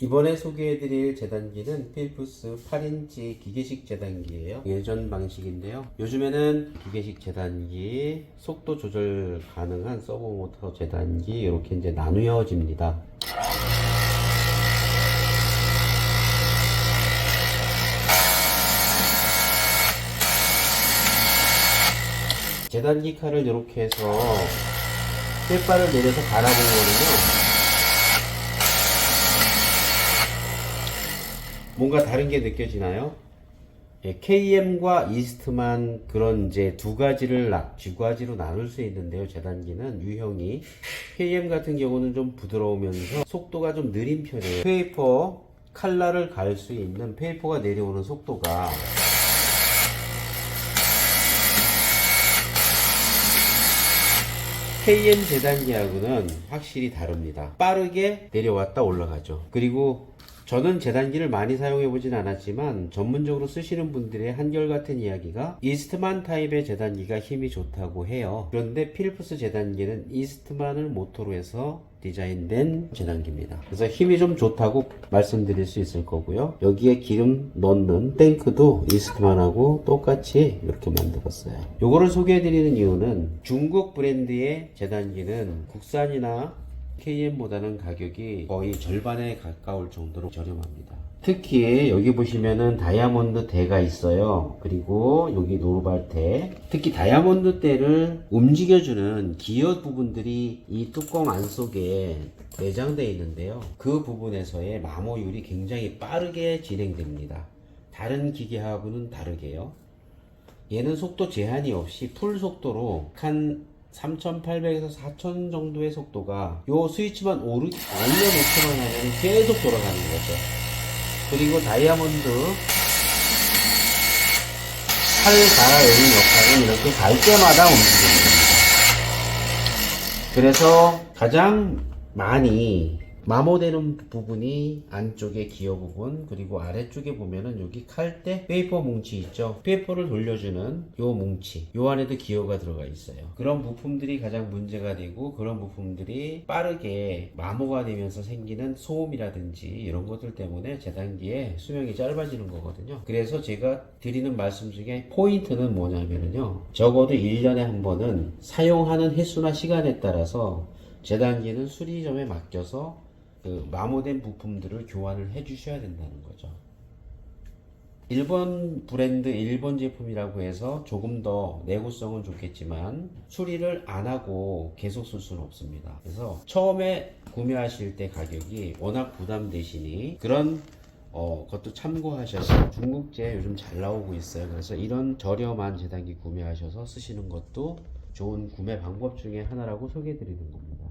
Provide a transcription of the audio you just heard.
이번에 소개해드릴 재단기는 필프스 8인치 기계식 재단기예요. 예전 방식인데요. 요즘에는 기계식 재단기, 속도 조절 가능한 서브모터 재단기 이렇게 이제 나누어집니다. 재단기 칼을 이렇게 해서 쇳바를 내려서 갈아본 거는요, 뭔가 다른 게 느껴지나요? KM과 이스트만 그런 이제 두 가지를 두 가지로 나눌 수 있는데요. 재단기는 유형이 KM 같은 경우는 좀 부드러우면서 속도가 좀 느린 편이에요. 페이퍼 칼날을 갈 수 있는 페이퍼가 내려오는 속도가 KM 재단기하고는 확실히 다릅니다. 빠르게 내려왔다 올라가죠. 그리고 저는 재단기를 많이 사용해 보진 않았지만 전문적으로 쓰시는 분들의 한결같은 이야기가 이스트만 타입의 재단기가 힘이 좋다고 해요. 그런데 필프스 재단기는 이스트만을 모토로 해서 디자인된 재단기입니다. 그래서 힘이 좀 좋다고 말씀드릴 수 있을 거고요. 여기에 기름 넣는 탱크도 이스트만하고 똑같이 이렇게 만들었어요. 요거를 소개해 드리는 이유는 중국 브랜드의 재단기는 국산이나 KM보다는 가격이 거의 절반에 가까울 정도로 저렴합니다. 특히 여기 보시면은 다이아몬드 대가 있어요. 그리고 여기 노루발대. 특히 다이아몬드 대를 움직여주는 기어 부분들이 이 뚜껑 안 속에 내장되어 있는데요. 그 부분에서의 마모율이 굉장히 빠르게 진행됩니다. 다른 기계하고는 다르게요. 얘는 속도 제한이 없이 풀 속도로 한 3800에서 4000 정도의 속도가 요 스위치만 올려놓기만 하면 계속 돌아가는 거죠. 그리고 다이아몬드 칼 갈아내는 역할은 이렇게 갈 때마다 움직이는 겁니다. 그래서 가장 많이 마모되는 부분이 안쪽에 기어 부분, 그리고 아래쪽에 보면은 여기 칼대 페이퍼 뭉치 있죠. 페이퍼를 돌려주는 요 뭉치, 요 안에도 기어가 들어가 있어요. 그런 부품들이 가장 문제가 되고, 그런 부품들이 빠르게 마모가 되면서 생기는 소음이라든지 이런 것들 때문에 재단기의 수명이 짧아지는 거거든요. 그래서 제가 드리는 말씀 중에 포인트는 뭐냐면요, 적어도 1년에 한 번은 사용하는 횟수나 시간에 따라서 재단기는 수리점에 맡겨서 그 마모된 부품들을 교환을 해 주셔야 된다는 거죠. 일본 브랜드, 일본 제품이라고 해서 조금 더 내구성은 좋겠지만 수리를 안 하고 계속 쓸 수는 없습니다. 그래서 처음에 구매하실 때 가격이 워낙 부담되시니 그런 것도 참고하셔서, 중국제 요즘 잘 나오고 있어요. 그래서 이런 저렴한 재단기 구매하셔서 쓰시는 것도 좋은 구매 방법 중에 하나라고 소개해 드리는 겁니다.